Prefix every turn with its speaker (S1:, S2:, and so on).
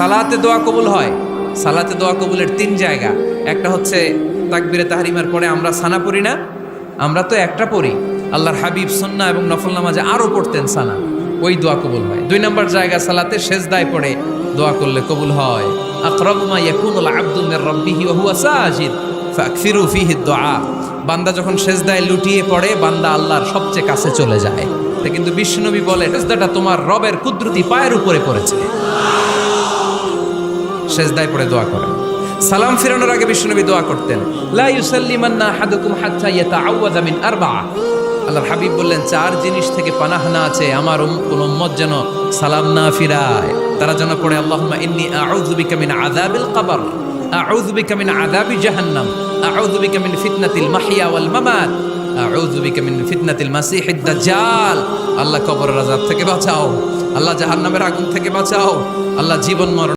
S1: সালাতে দোয়া কবুল হয়। সালাতে দোয়া কবুলের 3 জায়গা। একটা হচ্ছে তাকবীরে তাহরিমার পরে আমরা সানা পড়ি না, আমরা তো একটা পড়ি। আল্লাহর হাবিব সুন্নাহ এবং নফল নামাজে আরো পড়তেন সানা, ওই দোয়া কবুল হয়। 2 নম্বর জায়গা সালাতে সেজদায় পড়ে দোয়া করলে কবুল হয়। আকরাবু মা ইয়াকুনুল আবদু মির রাব্বিহি ওয়া হুয়া সাজিদ ফাকসিরু ফিহি দুআ। বান্দা যখন সেজদায় লুটিয়ে পড়ে, বান্দা আল্লাহর সবচেয়ে কাছে চলে যায়। তা কিন্তু বিশ্বনবী বলে, সেজদাটা তোমার রবের কুদরতি পায়ের উপরে পড়েছে। সেজদায় পড়ে দোয়া করেন। সালাম ফিরানোর আগে বিশ্বনবী দোয়া করতেন, লা ইউসাল্লিমান্না আহাদুকুম হাত্তা ইয়াতাআওয়াযা মিন আরবা'a। আল্লাহর হাবিব বললেন, 4 জিনিস থেকে পানাহ না আছে আমার কোন উম্মত যেন সালাম না ফিরায়। তারা যেন পড়ে, আল্লাহুম্মা ইন্নী আউযু বিকা মিন আযাবিল কবর, আউযু বিকা মিন আযাবি জাহান্নাম, আউযু বিকা মিন ফিতনাতিল মাহইয়া ওয়াল মামাত, আউযু বিকা মিন ফিতনাতিল মাসিহিদ দাজ্জাল। আল্লাহ কবরের আযাব থেকে বাঁচাও, আল্লাহ জাহান্নামের আগুন থেকে বাঁচাও, আল্লাহ জীবন মরণ